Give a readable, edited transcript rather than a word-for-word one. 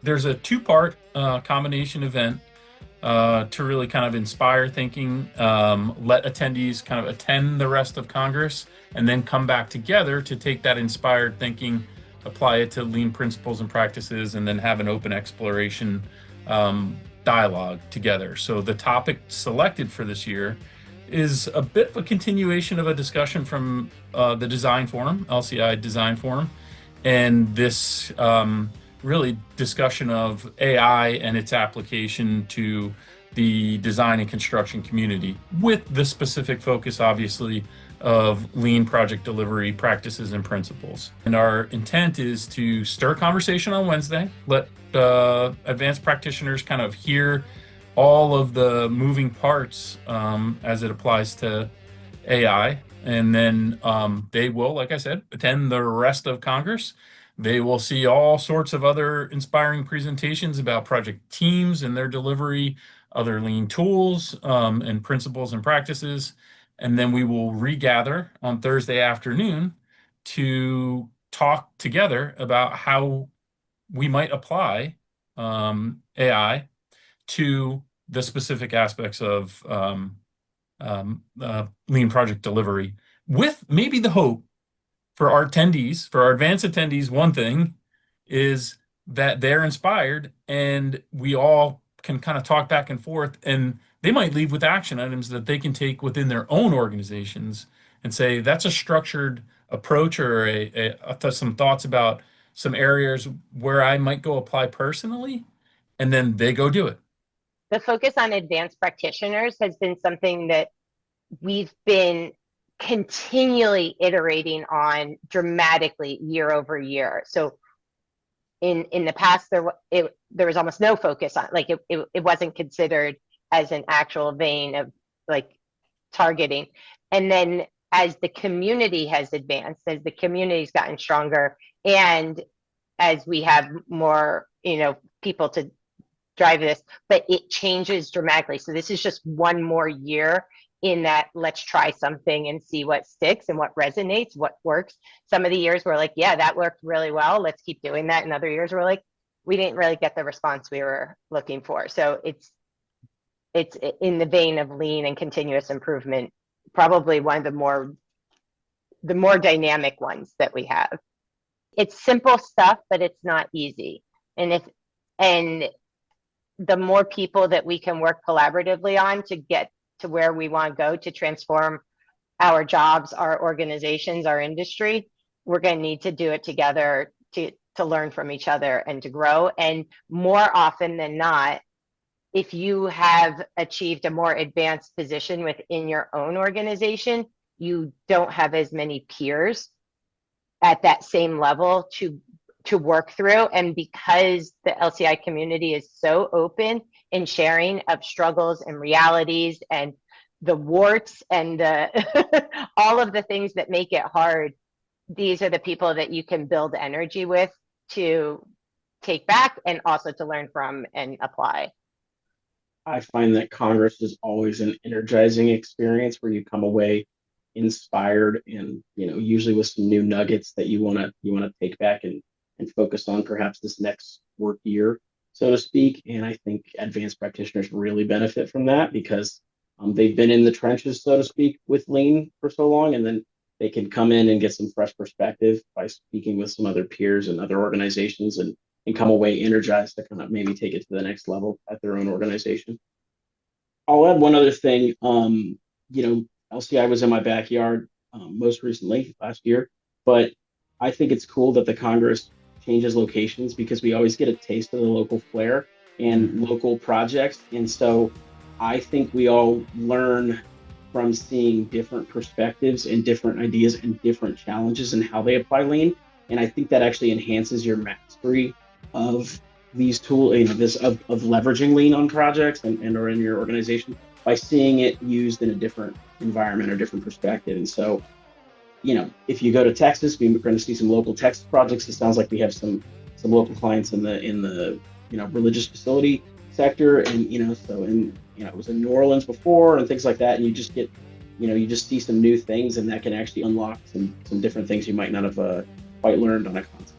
There's a two-part combination event to really kind of inspire thinking, let attendees kind of attend the rest of Congress, and then come back together to take that inspired thinking, apply it to lean principles and practices, and then have an open exploration dialogue together. So the topic selected for this year is a bit of a continuation of a discussion from the Design Forum, LCI Design Forum, and this really discussion of AI and its application to the design and construction community, with the specific focus, obviously, of lean project delivery practices and principles. And our intent is to stir conversation on Wednesday, let advanced practitioners kind of hear all of the moving parts as it applies to AI. And then they will, like I said, attend the rest of Congress. They will see all sorts of other inspiring presentations about project teams and their delivery, other lean tools and principles and practices. And then we will regather on Thursday afternoon to talk together about how we might apply AI to the specific aspects of lean project delivery, with maybe the hope for our attendees, for our advanced attendees, one thing is that they're inspired and we all can kind of talk back and forth, and they might leave with action items that they can take within their own organizations and say, that's a structured approach, or some thoughts about some areas where I might go apply personally, and then they go do it. The focus on advanced practitioners has been something that we've been continually iterating on dramatically year over year. So in the past, there was almost no focus on, like, it wasn't considered as an actual vein of like targeting. And then as the community has advanced, as the community's gotten stronger, and as we have more, people to drive this, but it changes dramatically. So this is just one more year in that let's try something and see what sticks and what resonates, what works. Some of the years we're like, yeah, that worked really well, let's keep doing that. And other years we're like, we didn't really get the response we were looking for. So it's in the vein of lean and continuous improvement, probably one of the more dynamic ones that we have. It's simple stuff, but it's not easy. And the more people that we can work collaboratively on to get to where we want to go to transform our jobs, our organizations, our industry, we're going to need to do it together to learn from each other and to grow. And more often than not, if you have achieved a more advanced position within your own organization, you don't have as many peers at that same level to work through. And because the LCI community is so open in sharing of struggles and realities and the warts and all of the things that make it hard, these are the people that you can build energy with to take back and also to learn from and apply. I find that Congress is always an energizing experience where you come away inspired and, usually with some new nuggets that you want to take back and focus on perhaps this next work year, so to speak. And I think advanced practitioners really benefit from that because they've been in the trenches, so to speak, with lean for so long, and then they can come in and get some fresh perspective by speaking with some other peers and other organizations and come away energized to kind of maybe take it to the next level at their own organization. I'll add one other thing. LCI was in my backyard most recently last year, but I think it's cool that the Congress changes locations because we always get a taste of the local flair and local projects. And so I think we all learn from seeing different perspectives and different ideas and different challenges and how they apply lean. And I think that actually enhances your mastery of these tools, of leveraging lean on projects and or in your organization by seeing it used in a different environment or different perspective. And so, if you go to Texas, we're going to see some local Texas projects. It sounds like we have some local clients in the religious facility sector, and it was in New Orleans before and things like that. And you just get, you just see some new things, and that can actually unlock some different things you might not have quite learned on a concept.